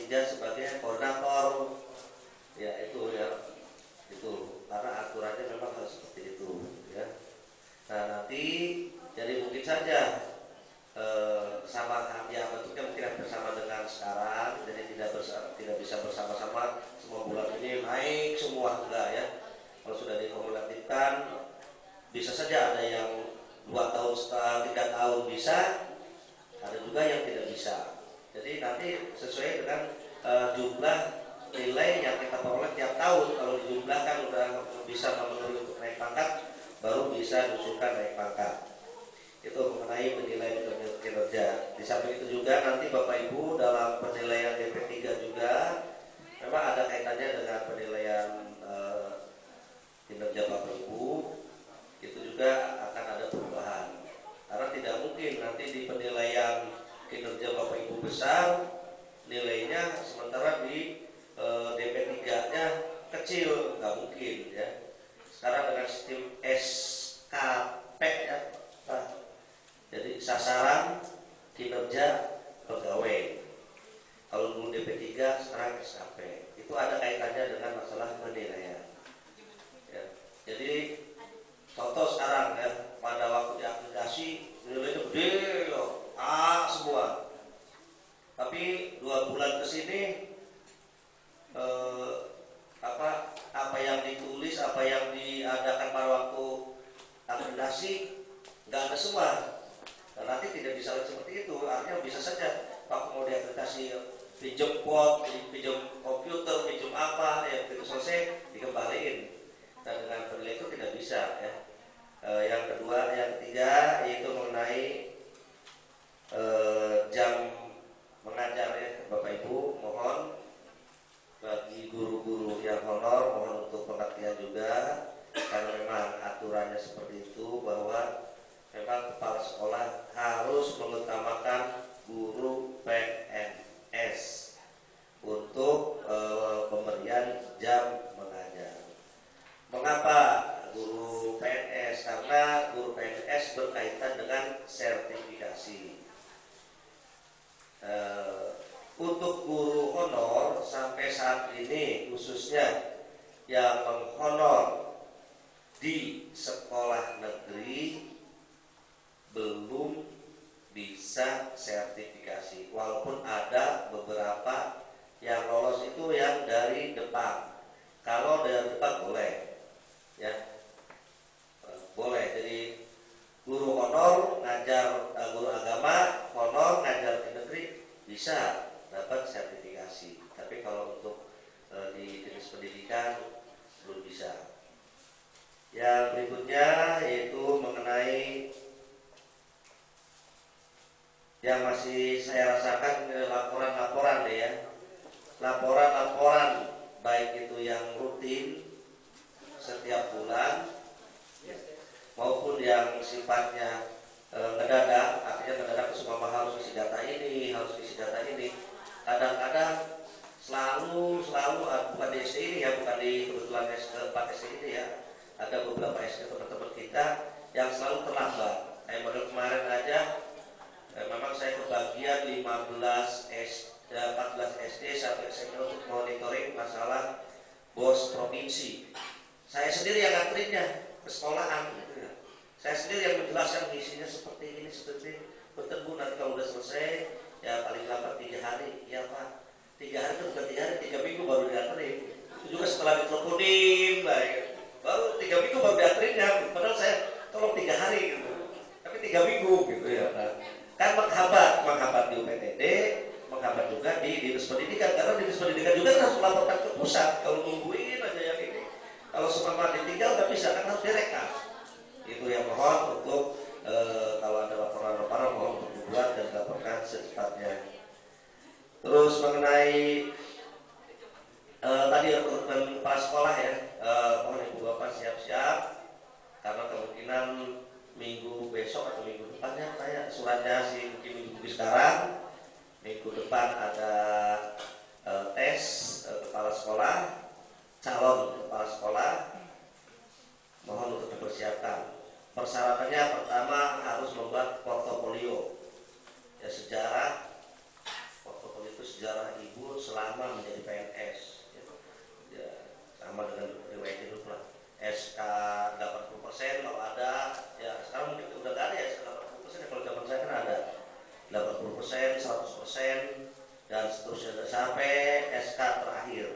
3 sebagai koordinator. Ya itu karena aturannya memang harus seperti itu ya. Nah nanti jadi mungkin saja sama ya bentuknya mungkin hampir sama dengan sekarang, jadi tidak bisa bersama-sama semua bulan ini naik semua, enggak ya. Kalau sudah dikomulatifkan bisa saja ada yang 2 tahun setelah 3 tahun bisa, ada juga yang tidak bisa. Jadi nanti sesuai dengan jumlah nilai yang kita peroleh tiap tahun. Kalau dijumlahkan udah bisa memenuhi untuk naik pangkat, baru bisa diusulkan naik pangkat. Itu mengenai penilaian kinerja. Di samping itu juga nanti Bapak Ibu dalam penilaian DP3 juga memang ada kaitannya dengan penilaian kinerja Bapak Ibu. Itu juga akan ada perubahan. Karena tidak mungkin nanti di penilaian kinerja Bapak Ibu besar nilainya, sementara di DP3-nya kecil, nggak mungkin ya. Sekarang dengan sistem SKP ya, jadi sasaran kinerja pegawai. Kalau dulu DP3, sekarang SKP. Itu ada kaitannya dengan masalah penilaian. Ya. Jadi contoh sekarang ya, pada waktu di aplikasi nilainya gede, A semua. Tapi 2 bulan ke sini apa yang ditulis, apa yang diadakan pada waktu aplikasi nggak ada semua. Dan nanti tidak bisa seperti itu. Artinya bisa saja waktu mau diaplikasi pinjam pot, pinjam komputer, pinjam apa, ya begitu selesai dikembaliin. Dan dengan penilaian itu tidak bisa ya. Yang ketiga yaitu mengenai jam mengajar ya, Bapak Ibu mohon bagi guru-guru yang honor mohon untuk pengertian juga, karena memang aturannya seperti itu bahwa memang kepala sekolah harus mengutamakan guru PNS untuk pemberian jam mengajar. Mengapa guru PNS? Karena guru PNS berkaitan dengan sertifikasi. Untuk guru honor sampai saat ini khususnya yang menghonor di sekolah negeri belum bisa sertifikasi, walaupun ada beberapa yang lolos itu yang dari depan. Kalau dari depan boleh ya, boleh. Jadi guru honor ngajar, guru agama honor ngajar di negeri bisa dapat sertifikasi. Tapi kalau untuk di dinas pendidikan belum bisa. Yang berikutnya yaitu mengenai yang masih saya rasakan laporan-laporan ya. Laporan-laporan baik itu yang rutin setiap bulan maupun yang sifatnya mendadak. Artinya mendadak semua harus isi data ini, harus isi data ini. Kadang-kadang selalu bukan di SD ini ya, bukan di kebetulan S4 SD ini ya, ada beberapa SD teman-teman kita yang selalu terlambat. Model kemarin aja memang saya kebagian 14 SD sampai SMP untuk monitoring masalah BOS provinsi. Saya sendiri yang ngantrinnya ke sekolahan gitu ya. Saya sendiri yang menjelaskan isinya seperti ini, seperti betul Bu, nanti kalau udah selesai ya paling lambat 3 hari. Ya Pak, 3 hari itu bukan 3 hari, 3 minggu baru dianterin. Itu juga setelah diteleponin lah ya. Baru 3 minggu baru dianterinnya. Padahal saya tolong 3 hari gitu, tapi 3 minggu gitu ya. Nah, kan menghambat di UPTD, menghambat juga di dinas pendidikan, karena dinas pendidikan juga harus melaporkan ke pusat. Kalau nungguin aja yang ini, kalau semua ditinggal nggak bisa, kan harus direkam. Itu yang mohon untuk kalau ada laporan-laporan mohon untuk dibuat dan dilaporkan secepatnya. Terus mengenai tadi rekrutmen kepala sekolah ya, mohon Ibu Bapak siap-siap karena kemungkinan minggu besok atau minggu depannya kayak suratnya sih mungkin minggu sekarang, minggu depan ada tes kepala sekolah, calon kepala sekolah, mohon untuk dipersiapkan. Persyaratannya pertama harus membuat portofolio ya, sejarah. Portofolio itu sejarah ibu selama menjadi PNS. Ya, sama dengan riwayat hidup lah. SK 80% kalau ada, ya sekarang mungkin udah nggak ada ya SK 80% ya, kalau zaman saya kan ada 80%, 100% dan seterusnya sampai SK terakhir.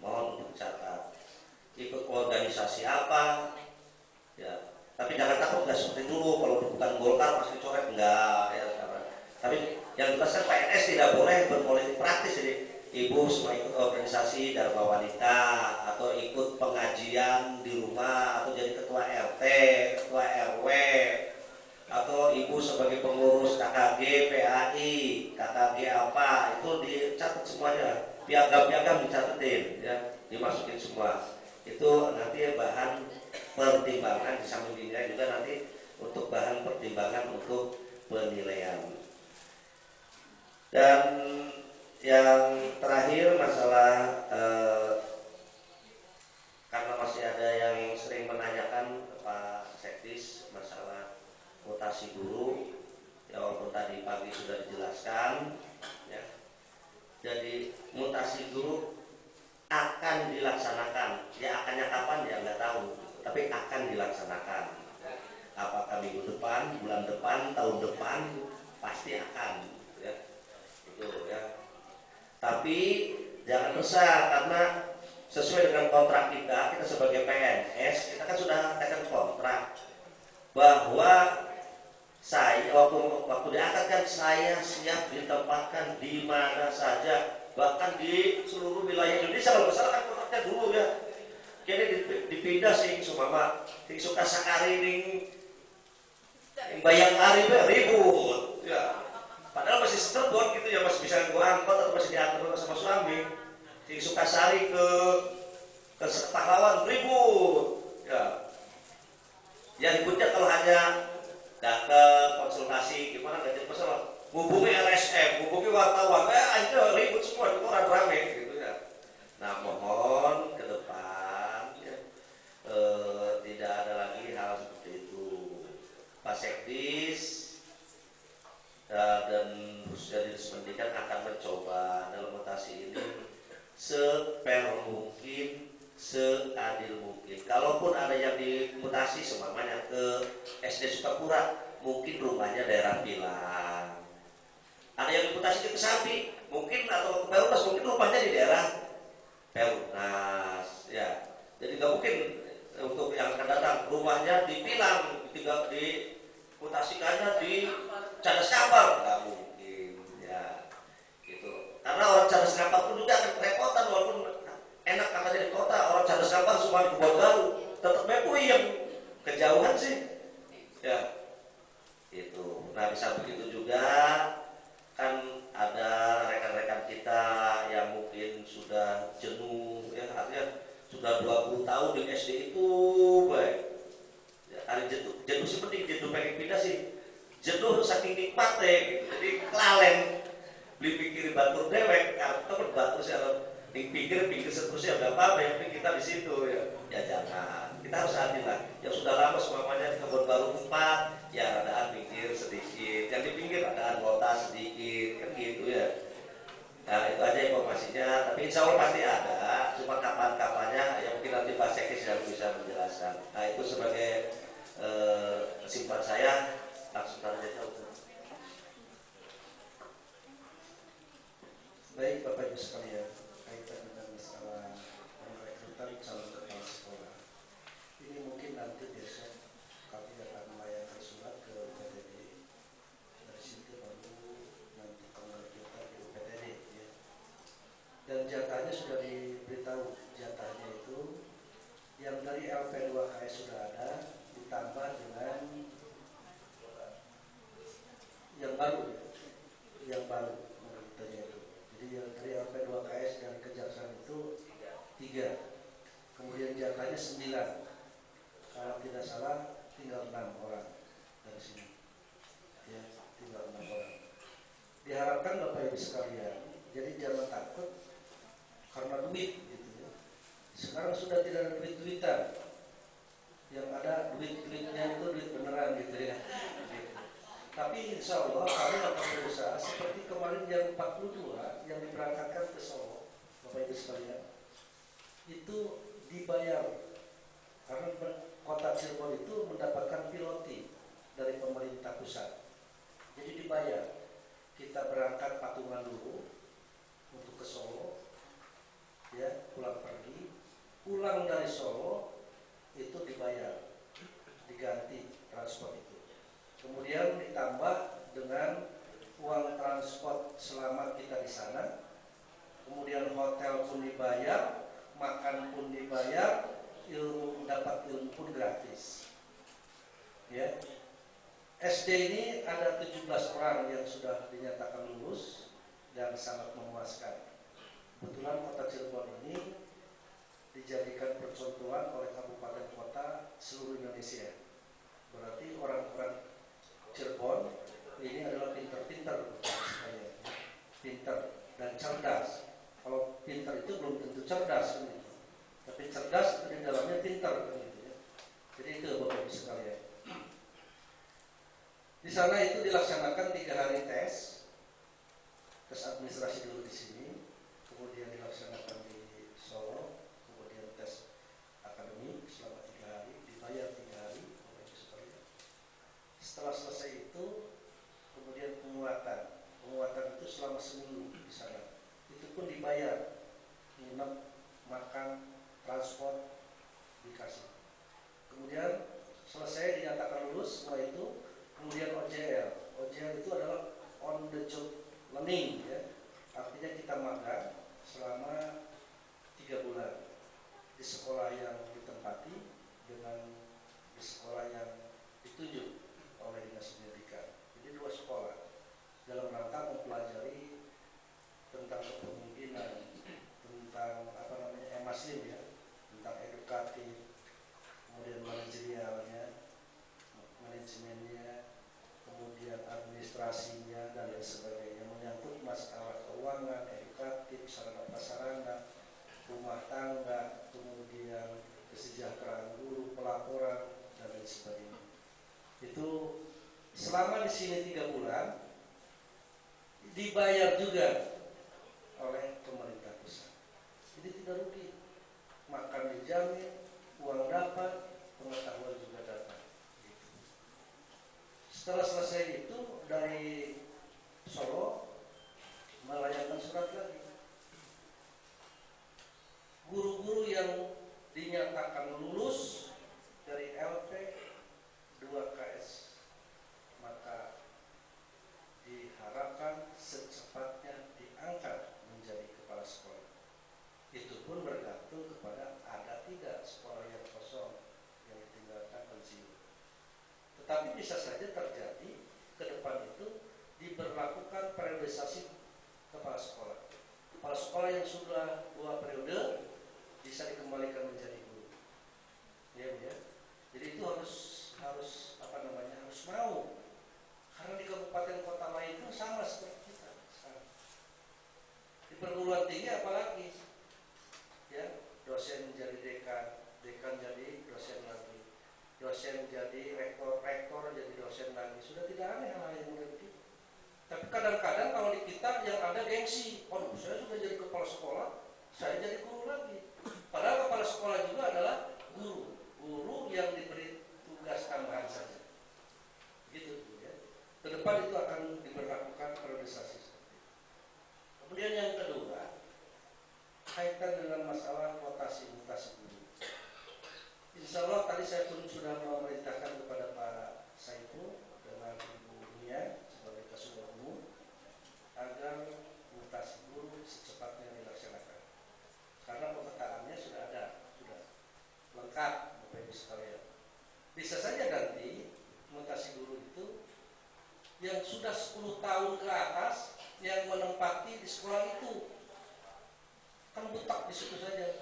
Mohon untuk dicatat. Ikut organisasi apa? Ya, tapi jangan takut nggak seperti dulu kalau bukan Golkar pasti coret enggak ya sekarang. Tapi yang jelas kan PNS tidak boleh berpolitik praktis, jadi ibu semua ikut organisasi Dharma Wanita atau ikut pengajian di rumah atau jadi ketua RT, ketua RW atau ibu sebagai pengurus KKG, PAI, KKG apa itu dicatat semuanya, piagam-piagam dicatetin ya, dimasukin semua. Itu nanti bahan pertimbangan di samping dinilai juga nanti untuk bahan pertimbangan untuk penilaian. Dan yang terakhir masalah karena masih ada yang sering menanyakan Pak Sekdis masalah mutasi guru, ya walaupun tadi pagi sudah dijelaskan ya. Jadi mutasi guru akan dilaksanakan, ya akannya kapan ya nggak tahu, tapi akan dilaksanakan. Apakah minggu depan, bulan depan, tahun depan, pasti akan ya. Itu ya. Tapi jangan besar karena sesuai dengan kontrak kita sebagai PNS, kita kan sudah tekan kontrak bahwa saya waktu diangkatkan saya siap ditempatkan di mana saja, bahkan di seluruh wilayah Indonesia. Kalau besar kan kontraknya dulu ya. Kini dipindah sing sumama, sing Sukasakari ning Bayangkari ribut ya. Padahal masih seterbon gitu ya, masih bisa gua angkot atau masih diantar sama suami. Sing Sukasari ke Pahlawan ribut ya. Ya ributnya kalau hanya datang konsultasi gimana nggak jadi masalah, hubungi LSM, hubungi wartawan, aja ribut semua di koran rame gitu ya. Nah mohon ke depan ya, tidak ada lagi hal seperti itu. Pak Sekdis dan Pusat Dinas Pendidikan akan mencoba dalam mutasi ini sefair mungkin, seadil mungkin. Kalaupun ada yang dimutasi semuanya ke SD Sukapura, mungkin rumahnya daerah Pilang. Ada yang dimutasi ke Kesambi, mungkin atau ke Perumnas, mungkin rumahnya di daerah Perumnas. Ya, jadi nggak mungkin untuk yang akan datang rumahnya di Pilang, tidak dimutasikannya di Cadas Kapal, nggak mungkin. Ya, gitu. Karena orang Cadas Kapal pun juga akan kerepotan walaupun enak katanya di kota, orang Cadas Kapal cuma di Kebon Baru, tetap mepui yang kejauhan sih ya itu. Nah di samping itu juga kan ada rekan-rekan kita yang mungkin sudah jenuh ya, artinya sudah 20 tahun di SD itu baik ya, ada jenuh sih, penting jenuh pengen pindah sih, jenuh saking nikmatnya gitu, jadi kelalen beli pikir batur dewek karena batur sih pikir seterusnya nggak apa-apa, yang penting kita di situ ya. Ya jangan, kita harus adil lah. Yang sudah lama semuanya di Kebon Baru 4, ya adaan pinggir sedikit, yang di pinggir adaan kota sedikit, kan gitu ya. Nah itu aja informasinya, tapi insya Allah pasti ada, cuma kapan-kapannya yang mungkin nanti Pak Sekis yang bisa menjelaskan. Nah itu sebagai kesimpulan saya, langsung saja jauh. Baik Bapak Ibu sekalian, kaitan dengan masalah perekrutan calon kepala sekolah, ini mungkin nanti besok kami akan melayangkan surat ke UPTD, dari situ baru nanti penglanjutan di UPTD ya. Dan jatahnya sudah diberitahu, jatahnya itu yang dari LP2KS sudah ada ditambah dengan yang baru ya, yang baru menurutnya itu. Jadi yang dari LP2KS dan kejaksaan itu 3, kemudian jatahnya 9, kalau tidak salah tinggal 6 orang dari sini ya, tinggal 6 orang. Diharapkan Bapak Ibu sekalian, jadi jangan takut karena duit gitu ya. Sekarang sudah tidak ada duit-duitan, yang ada duit-duitnya itu duit beneran gitu ya gitu. Tapi insya Allah kami akan berusaha seperti kemarin yang 42 yang diberangkatkan ke Solo, Bapak Ibu sekalian, itu dibayar karena kota Cirebon itu mendapatkan piloti dari pemerintah pusat. Jadi dibayar. Kita berangkat patungan dulu untuk ke Solo, ya, pulang pergi, pulang dari Solo itu dibayar, diganti transport itu. Kemudian ditambah dengan uang transport selama kita di sana, kemudian hotel pun dibayar, makan pun dibayar, ilmu dapat ilmu pun gratis. Ya. SD ini ada 17 orang yang sudah dinyatakan lulus dan sangat memuaskan. Kebetulan kota Cirebon ini dijadikan percontohan oleh kabupaten kota seluruh Indonesia. Berarti orang-orang Cirebon ini adalah pintar-pintar, pintar dan cerdas. Kalau pintar itu belum tentu cerdas, gitu. Tapi cerdas itu di dalamnya pintar, gitu ya. Jadi itu Bapak Ibu sekalian. Di sana itu dilaksanakan 3 hari tes administrasi dulu di sini, kemudian dilaksanakan di Solo, kemudian tes akademik selama 3 hari, dibayar 3 hari, Bapak Ibu sekalian. Setelah selesai itu, kemudian penguatan itu selama seminggu di sana. Itu pun dibayar, nginep, makan, transport dikasih. Kemudian selesai dinyatakan lulus, setelah itu kemudian OJL. OJL itu adalah on the job learning, ya. Artinya kita magang selama 3 bulan di sekolah yang ditempati dengan di sekolah yang ditunjuk oleh Dinas Pendidikan. Jadi 2 sekolah dalam rangka mempelajari tentang kepemimpinan, tentang emaslim, ya, tentang edukatif, kemudian manajerialnya, manajemennya, kemudian administrasinya dan lain sebagainya, menyangkut masalah keuangan, edukatif, sarana prasarana, rumah tangga, kemudian kesejahteraan guru, pelaporan dan lain sebagainya. Itu selama di sini 3 bulan dibayar juga oleh pemerintah pusat. Jadi tidak rugi, makan dijamin, uang dapat, pengetahuan juga dapat. Setelah selesai itu dari Solo melayangkan surat lagi. Guru-guru yang dinyatakan lulus dari LP 2KS maka diharapkan secepatnya diangkat menjadi kepala sekolah. Itu pun bergantung kepada ada tidak sekolah yang kosong yang ditinggalkan pensiun. Tetapi bisa saja terjadi ke depan itu diberlakukan periodisasi kepala sekolah. Kepala sekolah yang sudah 2 periode bisa dikembalikan menjadi guru. Ya, ya. Jadi itu harus mau. Karena di kabupaten kota lain itu sama seperti kita. Di perguruan tinggi apalagi, ya, dosen jadi dekan, dekan jadi dosen lagi, dosen jadi rektor, rektor jadi dosen lagi. Sudah tidak aneh hal yang begitu. Tapi kadang-kadang kalau di kita yang ada gengsi, oh saya sudah jadi kepala sekolah, saya jadi guru lagi. Padahal kepala sekolah juga adalah guru yang diberi tugas tambahan saja. Gitu ya. Ke depan itu akan diberlakukan periodisasi. Kemudian yang kedua, kaitan dengan masalah mutasi guru. Insya Allah tadi saya pun sudah memerintahkan kepada Pak Saiful dengan Ibu Nia sebagai Kasubag Umum agar mutasi guru secepatnya dilaksanakan. Karena pemetaannya sudah ada, sudah lengkap, Bapak Ibu sekalian. Bisa saja nanti mutasi guru itu yang sudah 10 tahun ke atas yang menempati di sekolah itu kan butak di situ saja,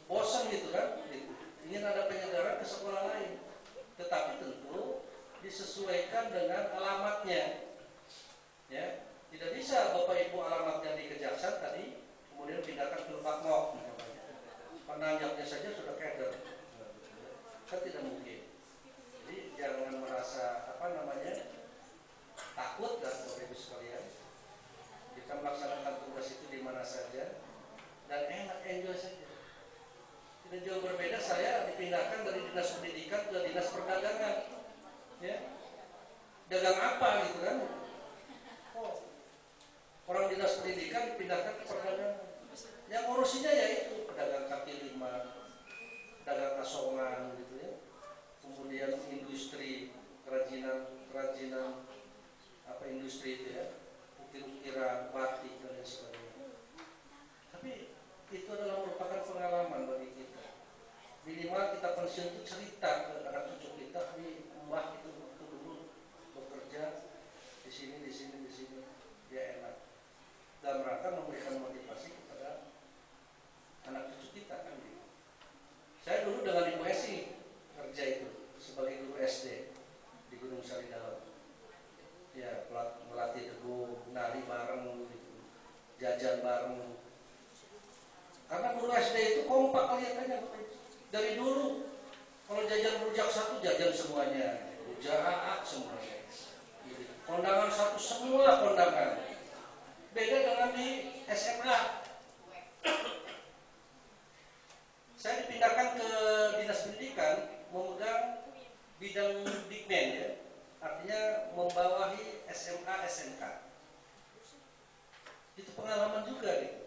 bosan gitu kan, ingin ada penyegaran ke sekolah lain. Tetapi tentu disesuaikan dengan alamatnya, ya. Tidak bisa Bapak Ibu alamatnya di Kejaksan tadi kemudian pindahkan ke Lebak Mok, penanjaknya saja sudah keder, kan tidak mungkin. Jadi jangan merasa takut dan Bapak Ibu sekalian. Kita melaksanakan saya dipindahkan dari dinas pendidikan ke dinas perdagangan, ya. Dagang apa gitu kan? Oh, orang dinas pendidikan dipindahkan ke perdagangan. Yang ngurusinya ya itu pedagang kaki lima, pedagang asongan gitu ya. Kemudian industri kerajinan apa industri itu ya, ukir-ukiran, batik dan lain sebagainya. Tapi itu adalah merupakan pengalaman bagi kita. Minimal kita pensiun itu cerita ke anak cucu kita, ini mbah itu waktu dulu bekerja di sini, dia enak. Dalam rangka memberikan motivasi kepada anak cucu kita kan gitu. Saya dulu dengan Ibu Esi kerja itu sebagai guru SD di Gunung Sari Dalam. Ya, melatih teguh, nari bareng gitu, jajan bareng. Karena guru SD itu kompak kelihatannya dari dulu. Kalau jajan rujak satu jajan semuanya, rujak AA semuanya. Kondangan satu semua kondangan. Beda dengan di SMA. Saya dipindahkan ke dinas pendidikan memegang bidang Dikmen ya, artinya membawahi SMA SMK. Itu pengalaman juga gitu.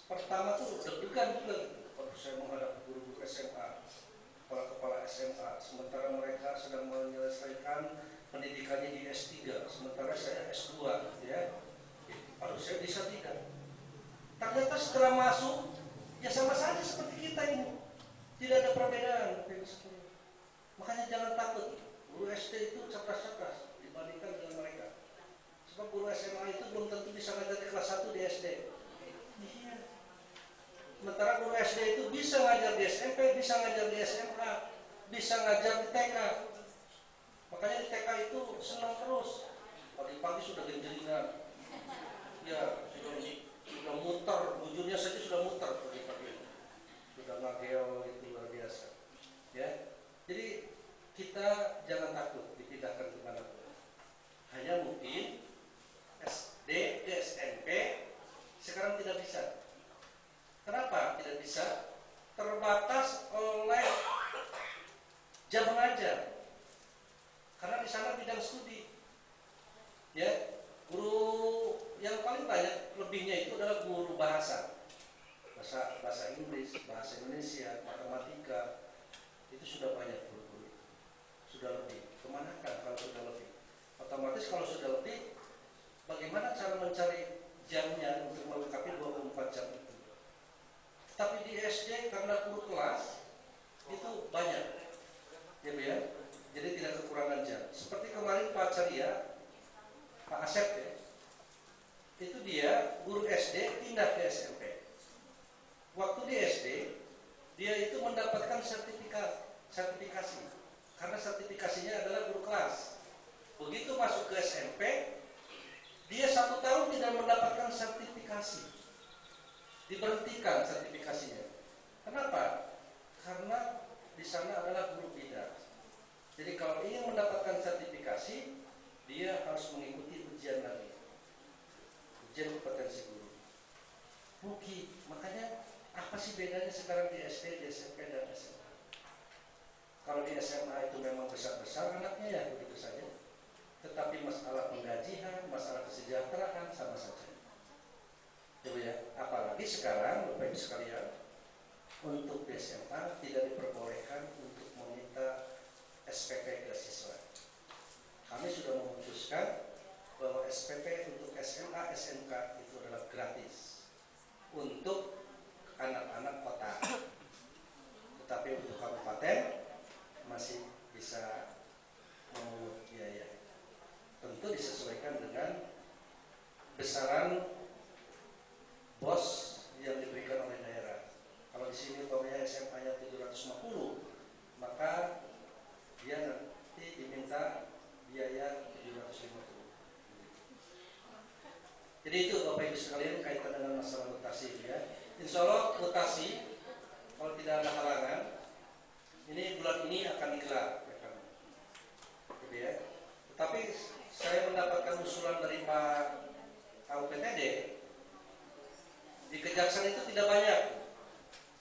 Pertama tuh deg-degan juga gitu. Kalau saya menghadapi guru-guru SMA, kepala-kepala SMA, sementara mereka sedang menyelesaikan pendidikannya di S3, sementara saya S2 ya. Aduh, saya bisa tidak. Ternyata setelah masuk ya sama saja seperti kita ini. Tidak ada perbedaan. Makanya jangan takut. Guru SD itu cerdas-cerdas dibandingkan dengan mereka. Sebab guru SMA itu belum tentu bisa ngajar di kelas 1 di SD. Iya. Sementara guru SD itu bisa ngajar di SMP, bisa ngajar di SMA, bisa ngajar di TK. Makanya di TK itu senang terus. Pagi-pagi sudah genjeringan. Ya, sudah muter, bujurnya saja sudah muter pagi-pagi. Sudah ngageo itu luar biasa. Ya. Jadi kita jangan takut dipindahkan ke mana pun. Hanya mungkin SD ke SMP sekarang tidak bisa. Kenapa tidak bisa? Terbatas oleh jam mengajar. Karena di sana bidang studi. Ya, guru yang paling banyak lebihnya itu adalah guru bahasa Inggris, bahasa Indonesia, matematika. Itu sudah banyak guru-guru. Sudah lebih. Kemanakah kalau sudah lebih? Otomatis kalau sudah lebih, bagaimana cara mencari jamnya untuk melengkapi 24 jam itu? Tapi di SD karena guru kelas itu banyak, ya Bu ya. Jadi tidak kekurangan jam. Seperti kemarin Pak Ceria, Pak Asep ya, itu dia guru SD pindah ke SMP. Waktu di SD dia itu mendapatkan sertifikasi karena sertifikasinya adalah guru kelas. Begitu masuk ke SMP, dia 1 tahun tidak mendapatkan sertifikasi, diberhentikan sertifikasinya. Kenapa? Karena di sana adalah guru bidang. Jadi kalau ingin mendapatkan sertifikasi, dia harus mengikuti ujian lagi, ujian kompetensi guru. Rugi. Makanya apa sih bedanya sekarang di SD, di SMP dan SMA? Kalau di SMA itu memang besar-besar anaknya ya begitu saja. Tetapi masalah penggajian, masalah kesejahteraan sama saja. Ya, apalagi sekarang Bapak Ibu sekalian, untuk di SMA tidak diperbolehkan untuk meminta SPP ke siswa. Kami sudah memutuskan bahwa SPP untuk SMA, SMK itu adalah gratis untuk anak-anak kota. Tetapi untuk kabupaten masih bisa memungut biaya. Tentu disesuaikan dengan besaran bos yang diberikan oleh daerah. Kalau di sini umpamanya SMA-nya 750, maka dia nanti diminta biaya 750. Jadi itu Bapak Ibu sekalian kaitan dengan masalah mutasi ya. Insya Allah mutasi kalau tidak ada halangan, ini bulan ini akan digelar ya kan. Gitu ya. Tetapi saya mendapatkan usulan dari Pak KUPTD, di Kejaksaan itu tidak banyak,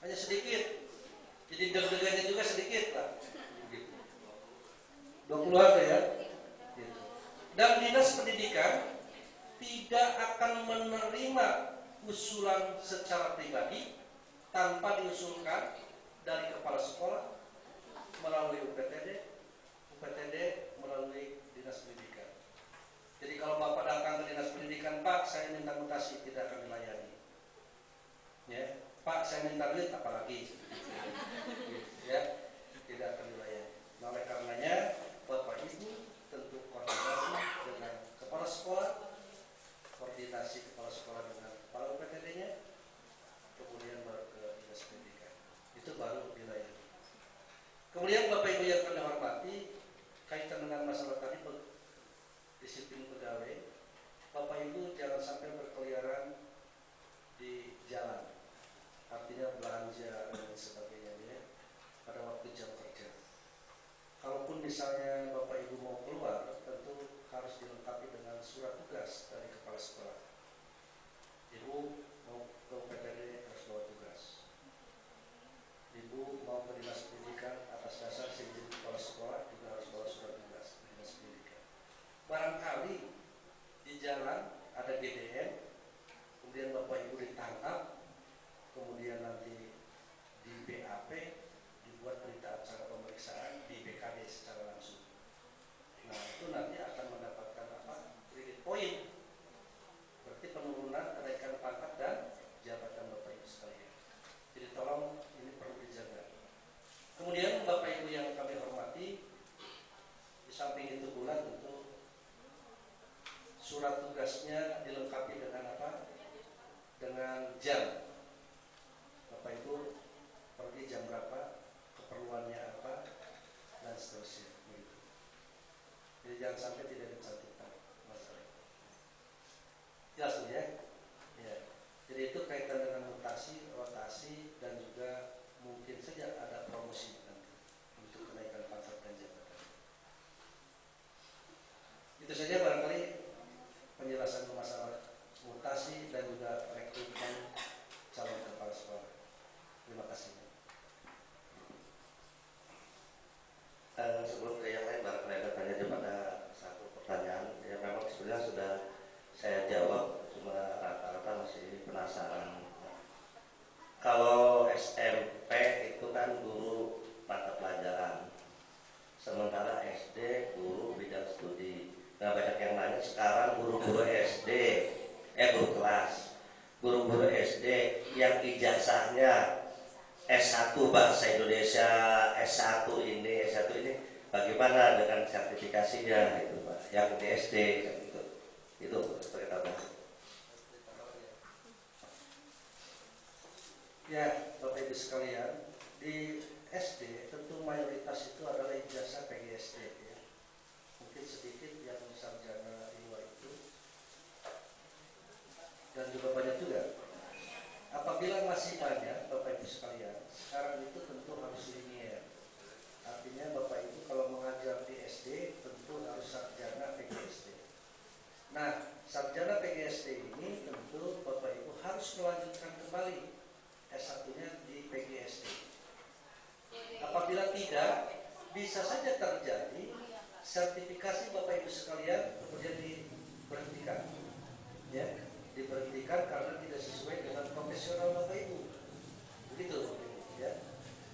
hanya sedikit. Jadi deg-degannya juga sedikit lah. Gitu. 20 ada ya. Gitu. Dan dinas pendidikan tidak akan menerima usulan secara pribadi tanpa diusulkan dari kepala sekolah melalui UPTD melalui dinas pendidikan. Jadi kalau Bapak datang ke dinas pendidikan, Pak, saya minta mutasi, tidak akan dilayani. Ya, Pak, saya minta duit, apalagi, ya, tidak akan dilayani. Nah, oleh karenanya, Bapak Ibu tentu koordinasi dengan kepala sekolah, koordinasi kepala sekolah dengan kepala UPTD-nya, kemudian baru ke dinas pendidikan. Itu baru dilayani. Kemudian Bapak Ibu yang kami hormati, kaitan dengan masalah tadi disiplin pegawai, Bapak Ibu jangan sampai berkeliaran di jalan, artinya belanja dan sebagainya ya, pada waktu jam kerja. Kalaupun misalnya Bapak Ibu mau keluar, tentu harus dilengkapi dengan surat tugas dari kepala sekolah. Ibu mau ke UPTD harus bawa tugas. Ibu mau ke dinas pendidikan atas dasar izin kepala sekolah juga harus bawa surat tugas ke dinas pendidikan. Barangkali di jalan ada GDN, kemudian Bapak Ibu ditangkap, kemudian nanti di BAP, dibuat berita acara pemeriksaan di BKD secara langsung. Nah, itu nanti akan mendapatkan apa? Credit point. Berarti penurunan kenaikan pangkat dan jabatan Bapak Ibu sekalian. Jadi tolong ini perlu dijaga. Kemudian Bapak Ibu yang kami hormati, di samping itu pula tentu surat tugasnya dilengkapi dengan apa? Dengan jam. Bapak Ibu pergi jam berapa, keperluannya apa, dan seterusnya. Begitu. Jadi jangan sampai tidak dicantumkan masalah itu. Jelas ya? Ya. Jadi itu kaitan dengan mutasi, rotasi, dan juga mungkin saja ada promosi nanti untuk kenaikan pangkat dan jabatan. Itu saja barangkali penjelasan masalah mutasi dan juga rekrutmen calon kepala sekolah. Terima kasih. Sebelum ke yang lain, barangkali ada tanya pada satu pertanyaan. Ya memang sebenarnya sudah saya jawab, cuma rata-rata masih penasaran. Kalau SMP itu kan guru mata pelajaran, sementara SD guru bidang studi. Nah banyak yang nanya sekarang guru-guru SD, guru kelas, guru-guru SD yang ijazahnya S1 bahasa Indonesia, S1 ini, bagaimana dengan sertifikasinya itu Pak? Yang di SD kan itu sebagai tambahan. Ya, Bapak Ibu sekalian, di SD tentu mayoritas itu adalah ijazah PGSD ya. Mungkin sedikit yang sarjana di luar itu, dan juga banyak juga. Apabila masih banyak Bapak Ibu sekalian, sekarang itu tentu harus linier. Artinya Bapak Ibu kalau mengajar di SD tentu harus sarjana PGSD. Nah, sarjana PGSD ini tentu Bapak Ibu harus melanjutkan kembali S1-nya di PGSD. Apabila tidak, bisa saja terjadi sertifikasi Bapak Ibu sekalian kemudian diberhentikan. Ya, diberhentikan karena tidak sesuai dengan profesional Bapak Ibu. Begitu, ya.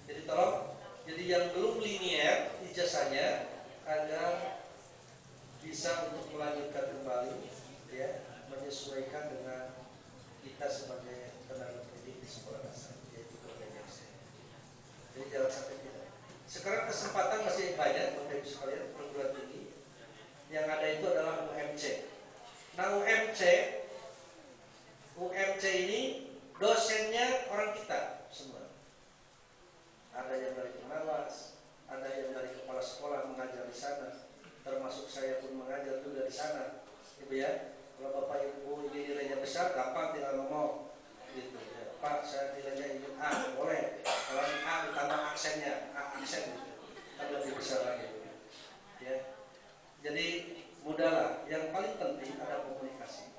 Jadi tolong, jadi yang belum linier ijazahnya agar bisa untuk melanjutkan kembali, ya, menyesuaikan dengan kita sebagai tenaga pendidik di sekolah dasar, yaitu PGSD. Jadi jangan sampai tidak. Sekarang kesempatan masih banyak Bapak Ibu sekalian perguruan tinggi. Yang ada itu adalah UMC. Nah UMC ini dosennya orang kita semua. Ada yang dari pengawas, ada yang dari kepala sekolah mengajar di sana, termasuk saya pun mengajar juga di sana, Ibu ya. Kalau Bapak Ibu ini nilainya besar, gampang tinggal ngomong, gitu ya. Pak, saya nilainya ingin A, boleh. Kalau A ditambah aksennya, A aksen, gitu. Kan lebih besar lagi, ya. Jadi mudahlah. Yang paling penting ada komunikasi.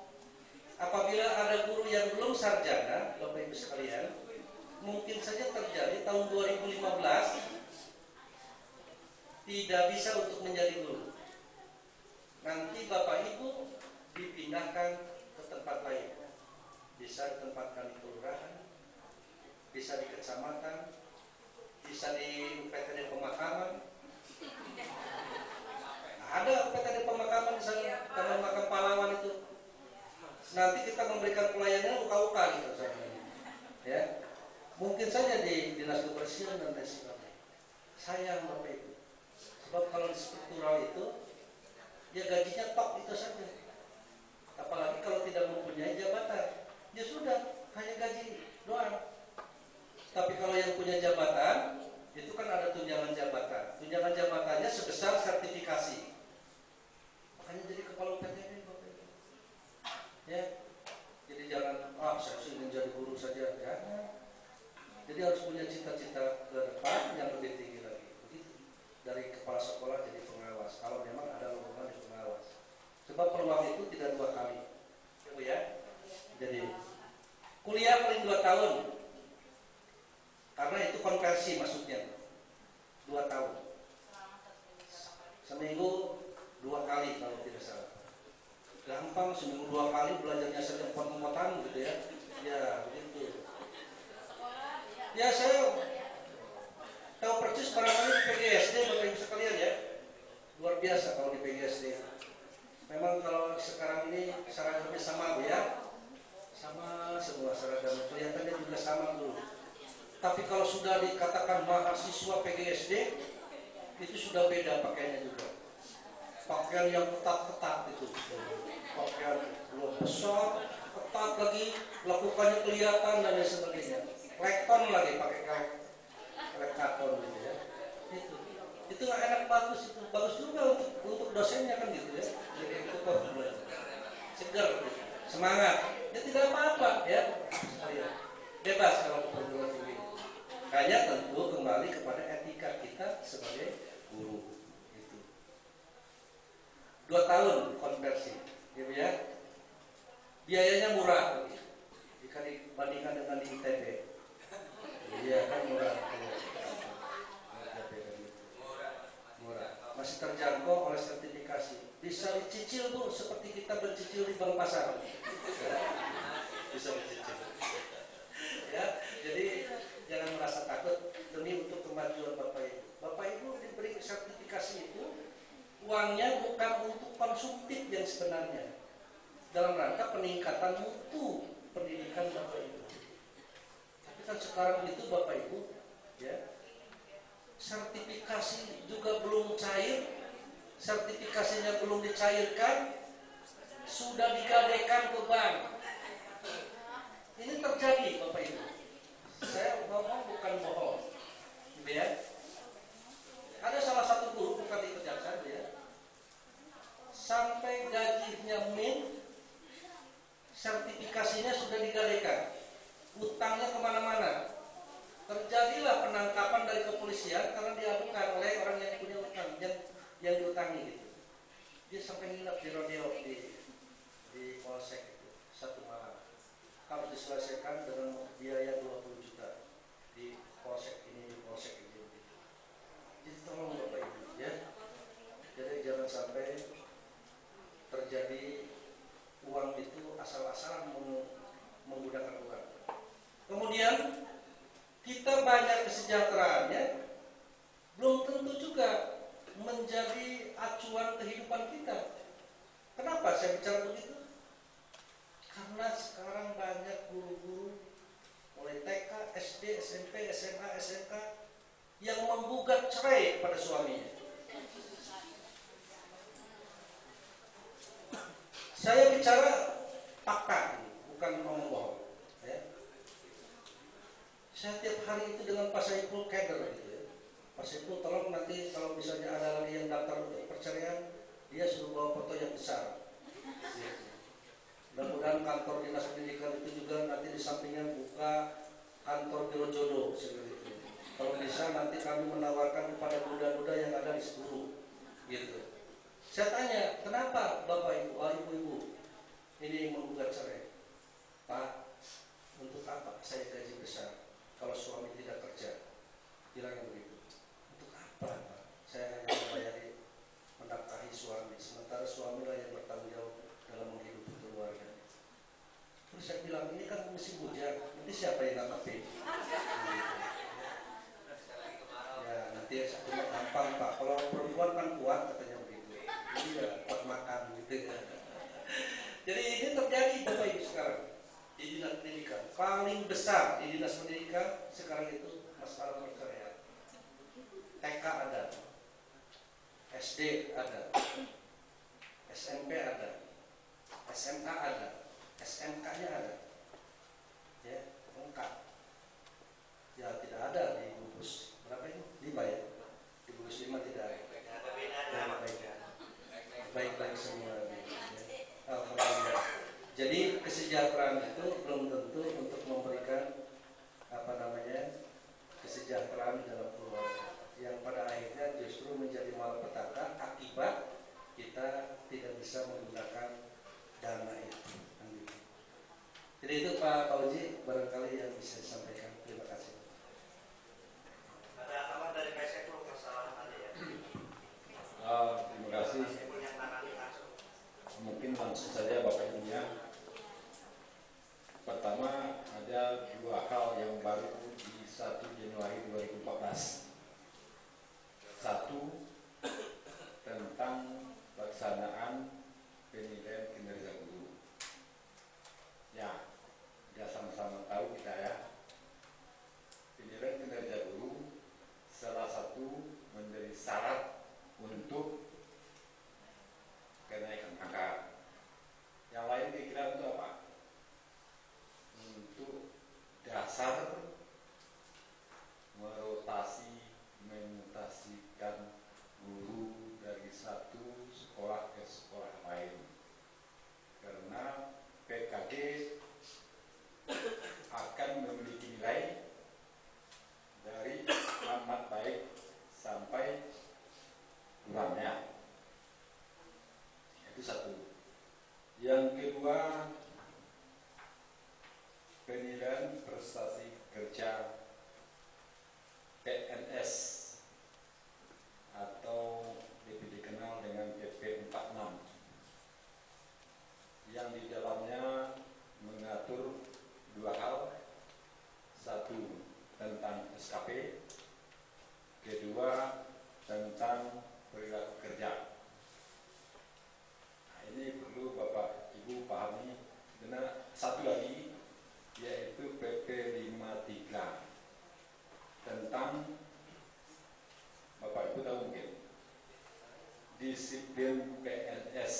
Apabila ada guru yang belum sarjana, Bapak Ibu sekalian, mungkin saja terjadi tahun 2015 tidak bisa untuk menjadi guru. Nanti Bapak Ibu dipindahkan ke tempat lain. Bisa ditempatkan di kelurahan, bisa di kecamatan, bisa di UPTD pemakaman. Ada UPTD pemakaman di sana, Taman Makam Pahlawan itu. Nanti kita memberikan pelayanan uka-uka gitu misalnya. Ya. Mungkin saja di Dinas Kebersihan dan lain sebagainya. Sayang Bapak Ibu. Sebab kalau di struktural itu ya gajinya top itu saja. Apalagi kalau tidak mempunyai jabatan. Ya sudah, hanya gaji doang. Tapi kalau yang punya jabatan, itu kan ada tunjangan jabatan. Tunjangan jabatannya sebesar sertifikasi. Makanya jadi kepala UPTD Bapak Ibu. Ya. Jadi jangan, saya ingin jadi guru saja. Jangan. Jadi harus punya cita-cita ke depan yang lebih tinggi lagi. Begitu. Dari kepala sekolah jadi pengawas. Kalau memang ada lowongan di pengawas. Sebab peluang itu tidak 2 kali. Ya. Jadi kuliah paling 2 tahun. Karena itu konversi maksudnya. 2 tahun. Seminggu 2 kali kalau tidak salah. Gampang seminggu 2 kali belajarnya saja empot-empotan gitu ya. Ya begitu. Ya saya tahu persis barangkali di PGSD Bapak Ibu sekalian ya. Luar biasa kalau di PGSD. Memang kalau sekarang ini seragamnya sama Bu ya. Sama semua seragam. Kelihatannya juga sama dulu. Tapi kalau sudah dikatakan mahasiswa PGSD itu sudah beda pakaiannya juga. Pakaian yang ketat-ketat itu. Pakaian luar besar, ketat lagi, lakukannya kelihatan dan lain sebagainya. Lekton lagi pakai lekaton gitu ya. Itu nggak enak, bagus itu. Bagus juga untuk dosennya kan gitu ya. Jadi itu kok segar gitu. Semangat. Ya tidak apa-apa ya. Bebas kalau perguruan tinggi. Hanya tentu kembali kepada etika kita sebagai guru. 2 tahun konversi, gitu ya. Biayanya murah jika dibandingkan dengan di ITB. Iya kan murah. Murah. Masih terjangkau oleh sertifikasi. Bisa dicicil Bu, seperti kita bercicil di bank pasar. Bisa dicicil. Ya, jadi jangan merasa takut demi untuk kemajuan Bapak Ibu. Bapak Ibu diberi sertifikasi itu uangnya bukan untuk konsumtif yang sebenarnya, dalam rangka peningkatan mutu pendidikan Bapak Ibu. Tapi kan sekarang itu Bapak Ibu, ya, sertifikasi juga belum cair, sertifikasinya belum dicairkan, sudah digadaikan ke bank. Ini terjadi Bapak Ibu. Saya ngomong bukan bohong, ya. Ada salah satu guru bukan di Kejaksaan ya. Sampai gajinya min, sertifikasinya sudah digadaikan, utangnya kemana-mana. Terjadilah penangkapan dari kepolisian karena diadukan oleh orang yang punya utang, yang diutangi gitu. Dia sampai nginep di rodeo di polsek itu 1 malam. Harus diselesaikan dengan biaya 20 juta di polsek ini, di polsek ini. Jadi tolong Bapak Ibu ya. Jadi jangan sampai terjadi uang itu asal-asalan menggunakan uang. Kemudian kita banyak kesejahteraannya, belum tentu juga menjadi acuan kehidupan kita. Kenapa saya bicara begitu? Karena sekarang banyak guru-guru mulai TK, SD, SMP, SMA, SMK yang menggugat cerai kepada suaminya. Saya bicara fakta, bukan ngomong bohong. Ya. Saya tiap hari itu dengan Pak Saiful keder gitu ya. Pak Saiful tolong nanti kalau misalnya ada lagi yang daftar untuk perceraian, dia suruh bawa foto yang besar. Gitu. Mudah-mudahan kantor dinas pendidikan itu juga nanti di sampingnya buka kantor biro jodoh seperti itu. Kalau bisa nanti kami menawarkan kepada duda-duda yang ada di seluruh gitu. Saya tanya, kenapa Bapak Ibu, Ibu-ibu ini menggugat cerai? Pak, untuk apa saya gaji besar? Kalau musim hujan, nanti siapa yang nangkepin? Ya nanti cuma gampang Pak, kalau perempuan kan kuat katanya begitu, jadi ya kuat makan gitu ya. Jadi ini terjadi Bapak Ibu sekarang di dinas pendidikan, paling besar di dinas pendidikan sekarang itu masalah perceraian. TK ada, SD ada, SMP ada, SMA ada, SMK-nya ada, ya lengkap. Ya tidak ada di gugus berapa ini? 5 ya. Di gugus 5 tidak ada. Baik-baik semua. Ya. Alhamdulillah. Jadi kesejahteraan itu belum tentu untuk memberikan kesejahteraan dalam keluarga, yang pada akhirnya justru menjadi malapetaka akibat kita tidak bisa menggunakan dana itu. Jadi itu Pak Fauzi barangkali yang bisa disampaikan. Terima kasih. Ada tambahan dari Pak Sekro masalah tadi ya? Terima kasih. Mungkin langsung saja Bapak Ibunya. Pertama, ada 2 hal yang baru di 1 Januari 2014. Satu, tentang pelaksanaan penilaian kinerja guru. Ya, sudah sama-sama tahu kita ya. Penilaian kinerja guru salah satu menjadi syarat untuk kenaikan angka. Yang lain kira-kira untuk apa? Untuk dasar memutasikan guru dari satu sekolah ke sekolah lain. Karena PKG akan memiliki nilai dari amat baik sampai kurangnya. Itu satu. Yang kedua, penilaian prestasi kerja PNS atau lebih dikenal dengan PP 46 yang di dalamnya mengatur 2 hal. Satu, tentang SKP. Kedua, tentang perilaku kerja. Nah, ini perlu Bapak Ibu pahami. Dan satu lagi yaitu PP 53 tentang, Bapak Ibu tahu mungkin, disiplin PNS.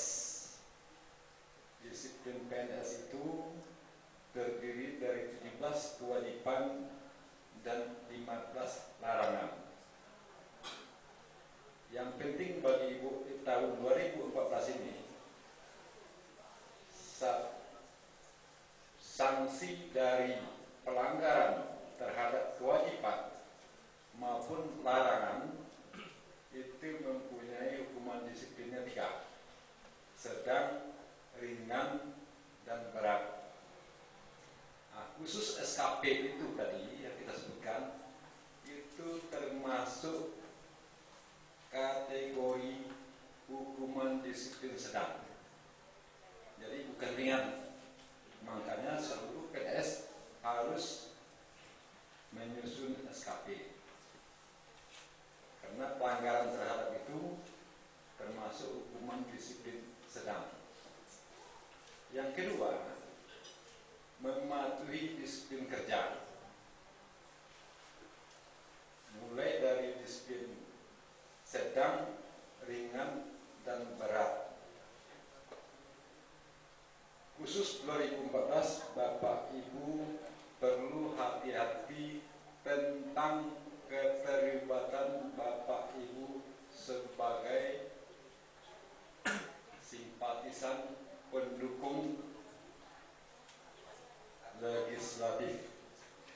Disiplin PNS itu terdiri dari 17 kewajiban dan 15 larangan. Yang penting bagi Ibu di tahun 2014 ini, sanksi dari pelanggaran terhadap kewajiban maupun larangan itu mempunyai hukuman disiplinnya 3, sedang, ringan, dan berat. Nah, khusus SKP itu tadi yang kita sebutkan itu termasuk kategori hukuman disiplin sedang, jadi bukan ringan. Makanya seluruh PNS harus menyusun SKP, karena pelanggaran terhadap itu termasuk hukuman disiplin sedang. Yang kedua, mematuhi disiplin kerja, mulai dari disiplin sedang, ringan, dan berat. Khusus 2014, Bapak Ibu perlu hati-hati tentang keterlibatan Bapak Ibu sebagai simpatisan pendukung legislatif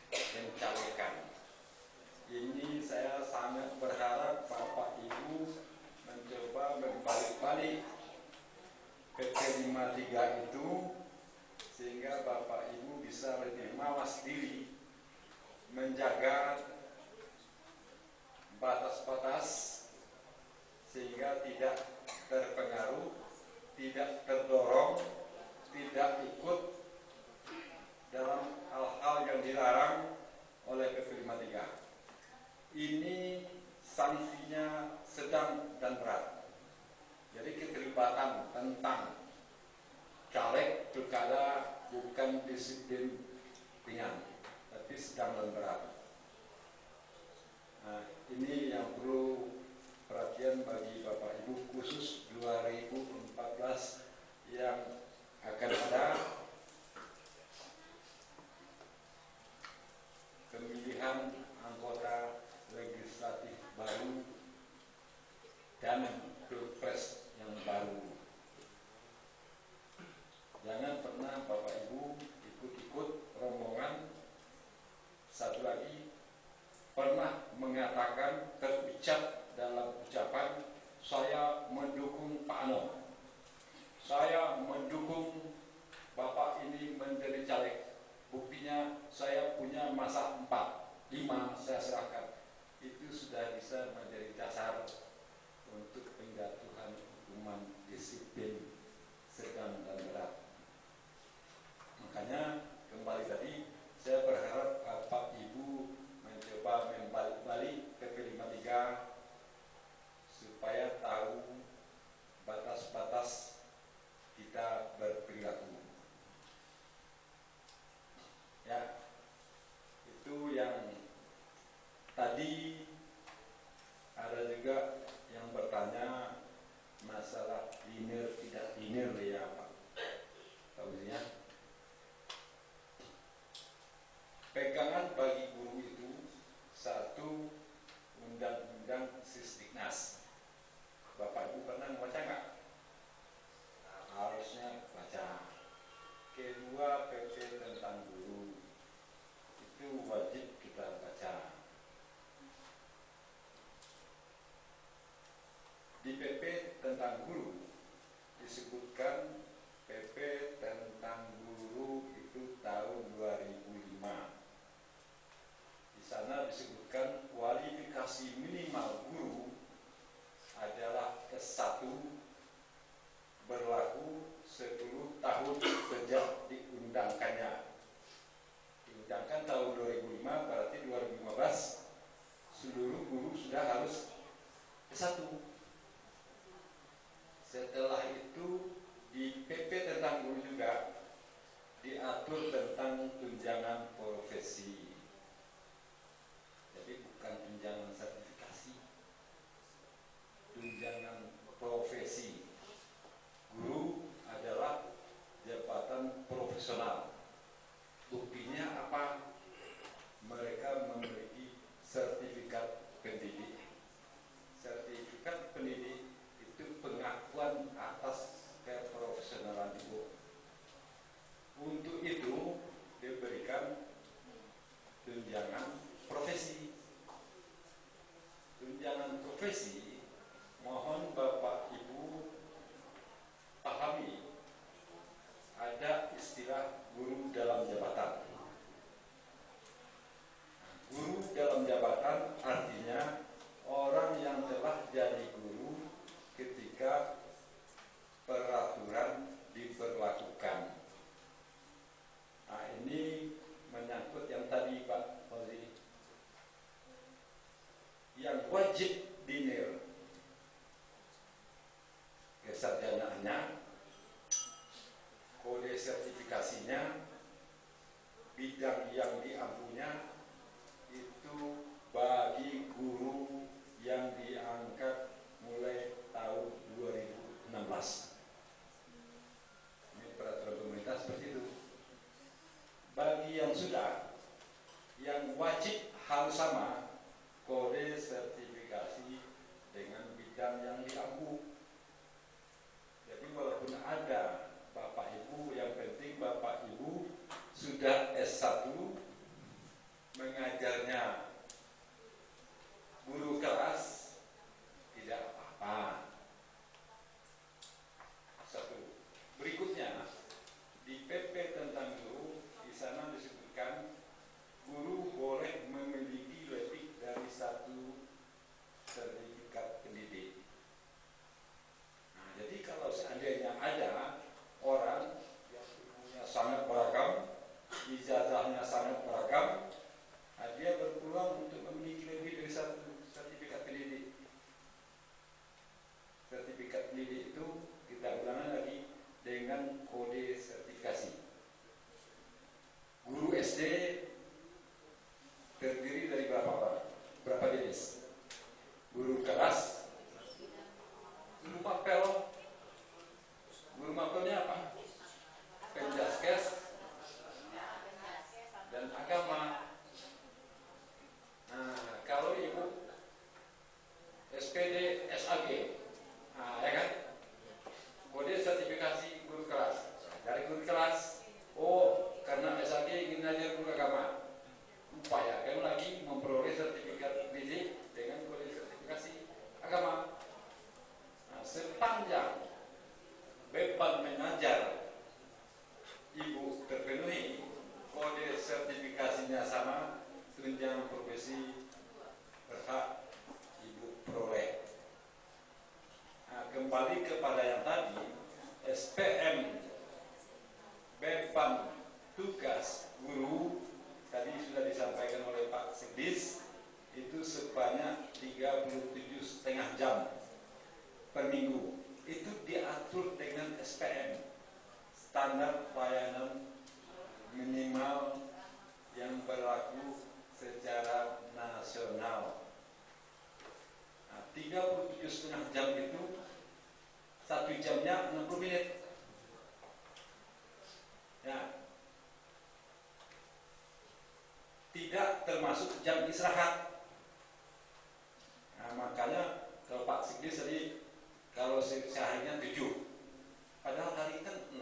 pencalekan. Ini saya sangat berharap Bapak Ibu mencoba berbalik-balik PP 53 itu, sehingga Bapak Ibu bisa lebih mawas diri menjaga batas-batas sehingga tidak terpengaruh, tidak terdorong, tidak ikut dalam dilarang oleh PP 53. Ini sanksinya sedang dan berat. Jadi keterlibatan tentang caleg pilkada bukan disiplin ringan, tapi sedang dan berat. Nah, ini yang perlu perhatian bagi Bapak Ibu, khusus 2014 yang akan ada pemilihan anggota legislatif baru dan pilpres yang baru. Jangan pernah Bapak Ibu ikut-ikut rombongan. Satu lagi, pernah mengatakan terucap dalam ucapan, saya mendukung Pak Ano, saya mendukung Bapak ini menjadi caleg. Buktinya saya punya masa 4, 5 saya serahkan. Itu sudah bisa menjadi dasar untuk penjatuhan hukuman disiplin sedang dan berat. Makanya kembali tadi, saya berharap Bapak Ibu mencoba membalik PP 53 supaya tahu batas-batas kita berperilaku. Ya, itu yang tadi. Ada juga yang bertanya masalah dinner tidak dinner ya Pak Fauzinya. Pegangan bagi guru itu satu, Undang-Undang Sisdiknas. Bapak Ibu pernah membaca nggak? Nah, harusnya baca. Kedua, PP tentang guru itu wajib kita baca. Di PP tentang guru disebutkan PP tentang guru itu tahun 2005. Di sana disebutkan kualifikasi minimal guru adalah S1, berlaku 10 tahun sejak diundangkannya. Diundangkan tahun 2005, berarti 2015 seluruh guru sudah harus S1. Setelah itu di PP tentang guru juga diatur tentang tunjangan profesi. Jadi bukan tunjangan sertifikasi, tunjangan profesi. Guru adalah jabatan profesional. Buktinya apa? Mereka memiliki sertifikat pendidik. Sertifikat pendidik itu pengakuan atas keprofesionalan itu. Untuk itu diberikan tunjangan profesi. Tunjangan profesi, mohon Bapak Ibu pahami, ada istilah guru dalam jabatan. Guru dalam jabatan artinya orang yang telah jadi guru ketika peraturan diberlakukan. Nah, ini menyangkut yang tadi Pak Fauzi, yang wajib dinilai kesarjanaannya, kode sertifikasinya, bidang yang diampunya, itu bagi guru yang diangkat mulai tahun 2016. Ini peraturan pemerintah seperti itu. Bagi yang sudah, yang wajib harus sama kode sertifikasi dengan bidang yang diampu. Jadi walaupun ada Bapak Ibu, yang penting Bapak Ibu sudah S1, mengajarnya guru kelas, tidak apa-apa. Satu. Berikutnya, di PP tentang guru, di sana disebutkan guru boleh memiliki lebih dari 1 sertifikat pendidik. karena sangat beragam, dia berpeluang untuk memiliki lebih dari satu sertifikat pendidik. Sertifikat pendidik itu kita ulangi lagi dengan kode sertifikasi. Guru SD terdiri dari berapa jenis? Guru kelas, guru mapel. Guru mapelnya apa? Penjaskes dan agama. Nah, kalau ibu SPD SAG, ya kan? Kode sertifikasi guru kelas. Dari guru kelas, karena SAG ingin ngajar guru agama, upayakan lagi memperoleh sertifikat pendidik dengan kode sertifikasi agama. Nah, sepanjang beban mengajar ibu terpenuhi, kode sertifikasinya sama, tunjangan profesi berhak ibu peroleh. Nah, kembali kepada yang tadi, SPM beban tugas guru tadi sudah disampaikan oleh Pak Sekdis, itu sebanyak 37,5 jam per minggu. Itu diatur dengan SPM, standar pelayanan minimal yang berlaku secara nasional. Nah, 37,5 jam itu 1 jamnya 60 menit. Ya. Tidak termasuk jam istirahat. Nah, makanya kalau Pak Siklis tadi kalau seharinya 7, padahal hari kan 6.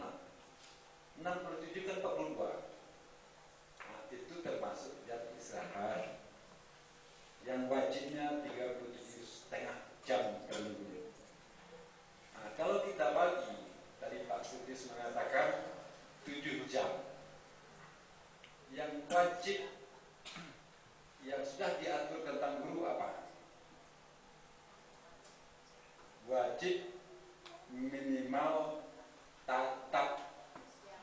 6 per 7 kan 42. Nah, itu termasuk jam istirahat yang wajibnya 37,5 jam per minggu. Nah, kalau kita bagi, tadi Pak Sudis mengatakan 7 jam yang wajib, yang sudah diatur tentang guru apa? Wajib minimal tatap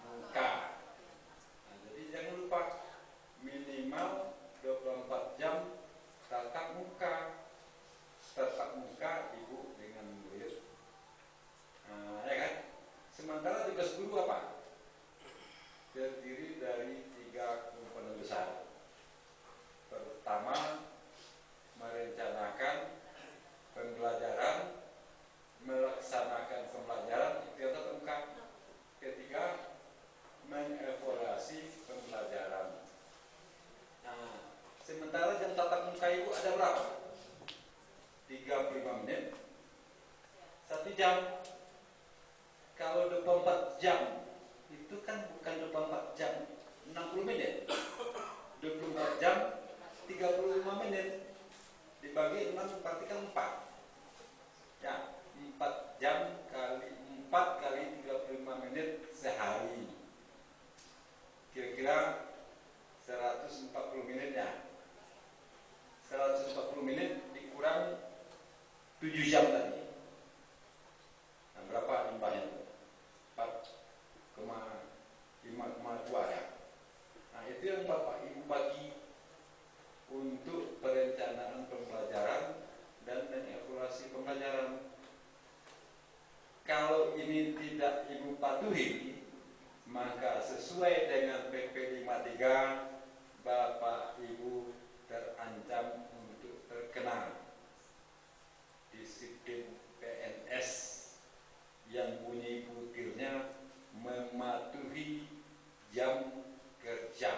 muka. Nah, jadi jangan lupa minimal 24 jam tatap muka. Tatap muka ibu dengan murid. Nah, ya kan? Sementara tugas guru apa? Terdiri dari 3 komponen besar. Pertama, merencanakan pembelajaran, melaksanakan pembelajaran, itu yang tatap muka. Ketiga, mengevaluasi pembelajaran. Nah, sementara jam tatap muka ibu ada berapa? 35 menit, 1 jam. Kalau 24 jam, itu kan bukan 24 jam 60 menit. 24 jam 35 menit dibagi 6 berarti kan 4. Ya, 4 jam kali 4 kali 35 menit sehari. Kira-kira 140 menit ya. 140 menit dikurang 7 jam tadi. Nah, berapa imbangnya? 4,5,2 ya. Nah, itu yang Bapak Ibu bagi untuk perencanaan pembelajaran dan mengevaluasi pembelajaran. Kalau ini tidak Ibu patuhi, maka sesuai dengan PP 53, Bapak Ibu terancam untuk terkena disiplin PNS yang bunyi butirnya mematuhi jam kerja.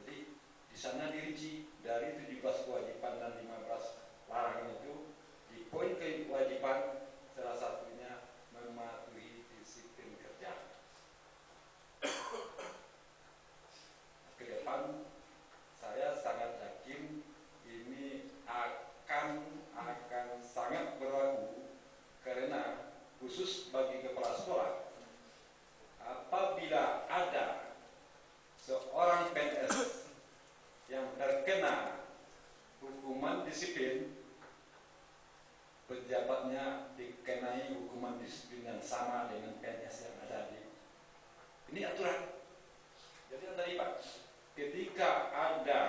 Jadi di sana dirinci dari 17 kewajiban dan 15 larangan itu, di poin kewajiban salah satunya mematuhi disiplin kerja. Ke depan saya sangat yakin ini akan sangat berlaku, karena khusus bagi kepala sekolah, apabila ada seorang PNS yang terkena hukuman disiplin, pejabatnya dikenai hukuman disiplin yang sama dengan PNS yang ada di ini aturan. Jadi yang tadi Pak ketika ada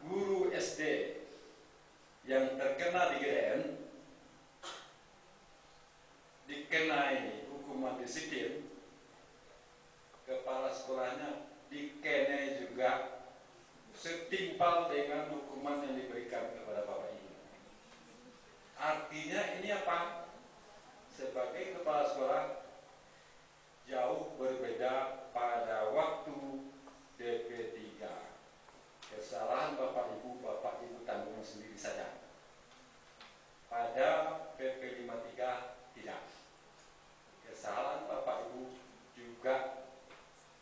guru SD yang terkena di GDN, dikenai hukuman disiplin, kepala sekolahnya dikenai juga setimpal dengan hukuman yang diberikan kepada Bapak Ibu. Artinya ini apa? Sebagai kepala sekolah jauh berbeda pada waktu DP3. Kesalahan Bapak Ibu tanggung sendiri saja. Pada PP 53 tidak. Kesalahan Bapak Ibu juga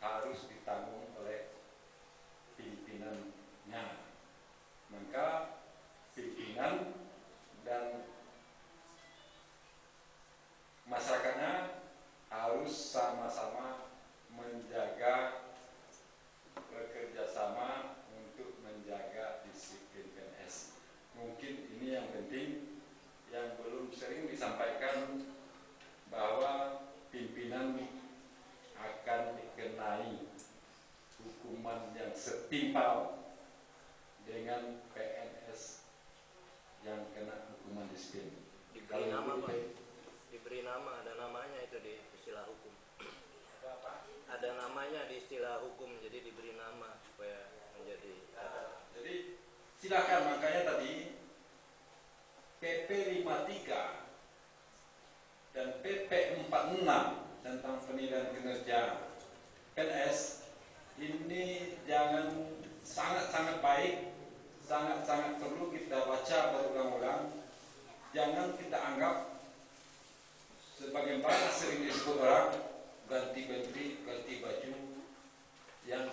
harus ditanggung oleh pimpinannya. Maka pimpinan dan masyarakatnya harus sama-sama menjaga, bekerja sama untuk menjaga disiplin PNS. Mungkin ini yang penting, yang belum sering disampaikan, bahwa pimpinan akan dikenai hukuman yang setimpal dengan PNS yang kena hukuman disiplin. Diberi nama, Pak. Diberi nama, ada namanya itu di istilah hukum. Ada namanya di istilah hukum, jadi diberi nama supaya menjadi. Jadi silakan, makanya tadi PP 53 dan PP 46 tentang penilaian kinerja PNS ini jangan, sangat-sangat baik, sangat-sangat perlu kita baca berulang-ulang. Jangan kita anggap sebagaimana sering disebut orang, ganti menteri, ganti baju yang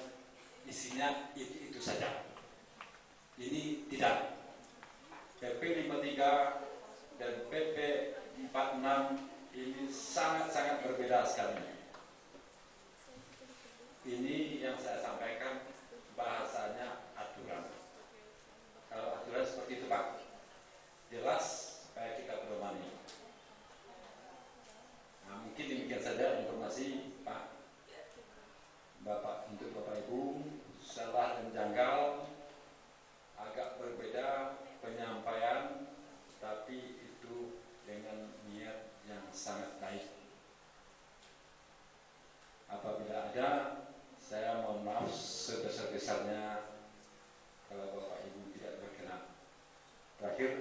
isinya itu saja. Ini tidak. PP 53 dan PP 46 ini sangat-sangat berbeda sekali. Ini yang saya sampaikan bahasanya aturan. Kalau aturan seperti itu, Pak, jelas supaya kita pedomani. Nah, mungkin demikian saja informasi Pak, Bapak, untuk Bapak Ibu. Salah dan janggal, agak berbeda penyampaian, tapi itu dengan niat yang sangat baik. Apabila ada, saya mohon maaf sebesar-besarnya kalau Bapak Ibu tidak berkenan. Terakhir,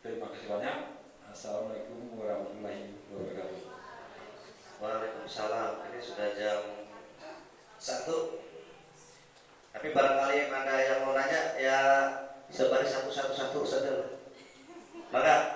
terima kasih banyak. Assalamualaikum warahmatullahi wabarakatuh. Waalaikumsalam. Ini sudah jam 1. Tapi barangkali yang ada yang mau nanya ya sebaris satu saja. Maka